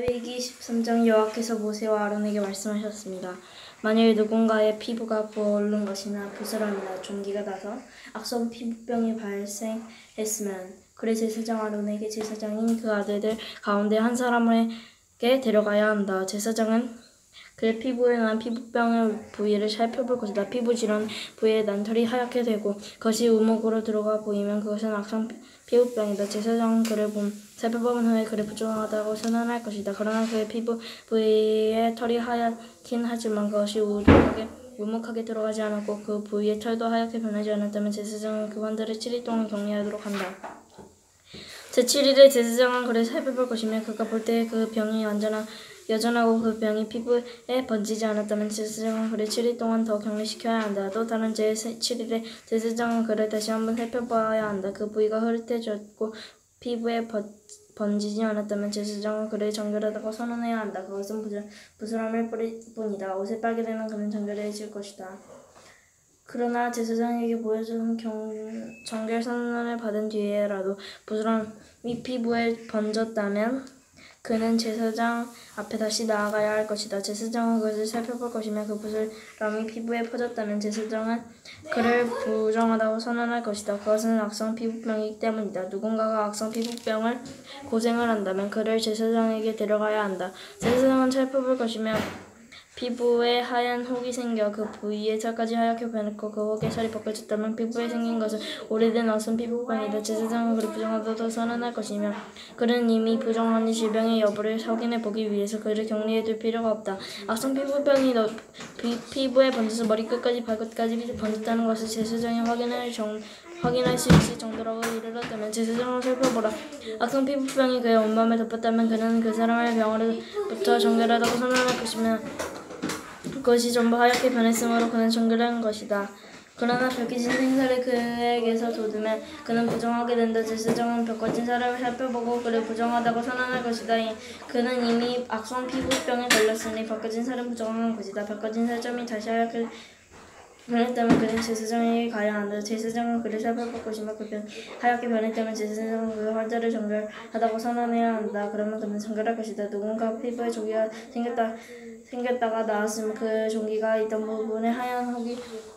레위기 13장 여호와께서 모세와 아론에게 말씀하셨습니다. 만일 누군가의 피부가 부어오른 것이나 부스럼이나 종기가 나서 악성 피부병이 발생했으면 그를 제사장 아론에게 제사장인 그 아들들 가운데 한 사람에게 데려가야 한다. 제사장은 그의 피부에 난 피부병의 부위를 살펴볼 것이다. 피부 질환 부위에 난 털이 하얗게 되고 그것이 우목으로 들어가 보이면 그것은 악성 피부병이다. 제사장은 그를 살펴본 후에 그를 부정하다고 선언할 것이다. 그러나 그의 피부 부위에 털이 하얗긴 하지만 그것이 우묵하게 들어가지 않았고 그 부위의 털도 하얗게 변하지 않았다면 제사장은 그 환자를 7일 동안 격리하도록 한다. 제7일에 제사장은 그를 살펴볼 것이며 그가 볼 때 그 병이 여전하고 그 병이 피부에 번지지 않았다면 제사장은 그를 7일 동안 더 격리시켜야 한다. 또 다른 제7일에 제사장은 그를 다시 한번 살펴봐야 한다. 그 부위가 흐릿해졌고 피부에 번지지 않았다면 제사장은 그를 정결하다고 선언해야 한다. 그것은 부스럼일 뿐이다. 옷이 빨게 되면 그는 정결해질 것이다. 그러나 제사장에게 보여주는 정결 선언을 받은 뒤에라도 부스럼이 피부에 번졌다면 그는 제사장 앞에 다시 나아가야 할 것이다. 제사장은 그것을 살펴볼 것이며 그 부스럼이 피부에 퍼졌다면 제사장은 그를 부정하다고 선언할 것이다. 그것은 악성 피부병이기 때문이다. 누군가가 악성 피부병을 고생을 한다면 그를 제사장에게 데려가야 한다. 제사장은 살펴볼 것이며 피부에 하얀 혹이 생겨 그 부위의 털까지 하얗게 변했고 그 혹의 살이 벗겨졌다면 피부에 생긴 것은 오래된 악성 피부병이다. 제사장은 그를 부정하다고 선언할 것이며 그는 이미 부정한 이 질병의 여부를 확인해 보기 위해서 그를 격리해둘 필요가 없다. 악성 피부병이 피부에 번져서 머리끝까지 발끝까지 번졌다는 것을 제사장이 확인할 수 있을 정도라고 이르렀다면 제사장을 살펴보라. 악성 피부병이 그의 온몸에 덮였다면 그는 그 사람을 병으로부터 정결하다고 선언할 것이며 그것이 전부 하얗게 변했으므로 그는 정결한 것이다. 그러나 벗겨진 생사를 그에게서 돋으면 그는 부정하게 된다. 제사장은 벗겨진 사람을 살펴보고 그를 부정하다고 선언할 것이다. 그는 이미 악성 피부병에 걸렸으니 벗겨진 살은 부정한 것이다. 벗겨진 살점이 다시 하얗게 변했다면 그는 제사장에게 가야 한다. 제사장은 그를 살펴볼 것이며 그 하얗게 변했다면 제사장은 그 환자를 정결하다고 선언해야 한다. 그러면 그는 정결할 것이다. 누군가 피부에 종기가 생겼다가 나았으면 그 종기가 있던 부분에 하얀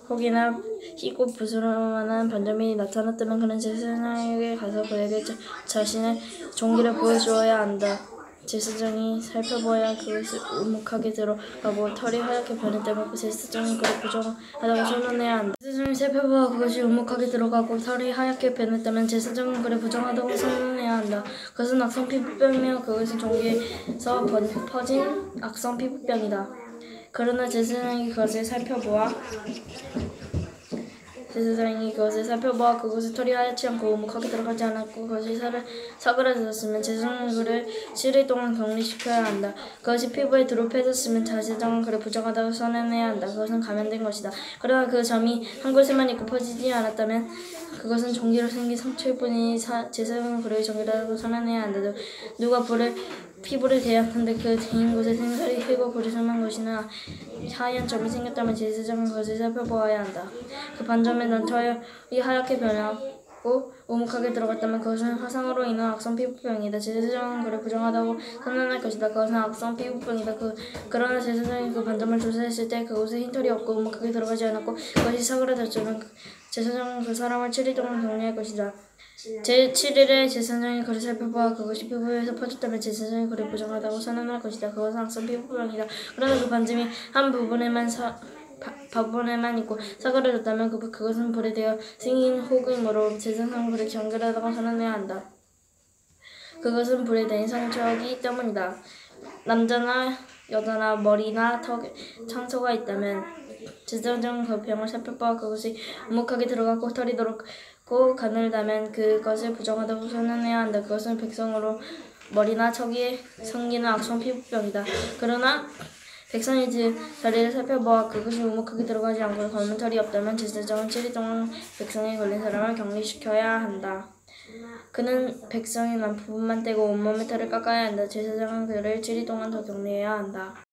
혹이나 희고 부스럼만한 반점이 나타났다면 그는 제사장에게 가서 그에게 자신의 종기를 보여주어야 한다. 제사장이 살펴보아야 그것이 우묵하게 들어가고 털이 하얗게 변했다면 그 제사장이 그를 부정하다고 선언해야 한다. 제사장이 살펴보아 그것이 우묵하게 들어가고 털이 하얗게 변했다면 제사장은 그를 부정하다고 선언해야 한다. 그것은 악성 피부병이며 그것은 종기에서 퍼진 악성 피부병이다. 그러나 제사장이 그것을 살펴보아 그것이 털이 하얗지 않고 우묵하게 들어가지 않았고 그것이 사그라졌으면 제사장은 그를 7일 동안 격리시켜야 한다. 그것이 피부에 드롭해졌으면 제사장은 그를 부정하다고 선언해야 한다. 그것은 감염된 것이다. 그러나 그 점이 한 곳에만 있고 퍼지지 않았다면 그것은 종기로 생긴 상처일 뿐이니 제사장은 그를 정결하다고 선언해야 한다. 누가 피부를 대었는데 그 대인 곳에 생살이 희고 부리스름한 것이나 하얀 점이 생겼다면 제사장은 그것을 살펴보아야 한다. 그 반점에 난 털이 하얗게 변하고 우묵하게 들어갔다면 그것은 화상으로 인한 악성 피부병이다. 제사장은 그를 부정하다고 선언할 것이다. 그것은 악성 피부병이다. 그러나 제사장이 그 반점을 조사했을 때 그곳에 흰 털이 없고 우묵하게 들어가지 않았고 그것이 사그라졌다면 제사장은 그 사람을 7일 동안 격리할 것이다. 제7일에 제사장이 그를 살펴보아 그것이 피부에서 퍼졌다면 제사장이 그를 부정하다고 선언할 것이다. 그것은 악성 피부병이다. 그러나 그 반점이 한 부분에만 있고 사그라졌다면 그것은 불에 대어 생긴 혹이므로 제사장은 그를 정결하다고 선언해야 한다. 그것은 불에 대인 상처이기 때문이다. 남자나 여자나 머리나 턱에 상처가 있다면 제사장은 그 병을 살펴보아 그것이 우묵하게 들어가고 털이 고 가늘다면 그것을 부정하다고 선언해야 한다. 그것은 백성으로 머리나 척이 생기는 악성 피부병이다. 그러나 백성이 자리를 살펴보아 그것이 우묵하게 들어가지 않고 검은 털이 없다면 제사장은 7일 동안 백성에 걸린 사람을 격리시켜야 한다. 그는 백성이 난 부분만 떼고 온몸의 털을 깎아야 한다. 제사장은 그를 7일 동안 더 격리해야 한다.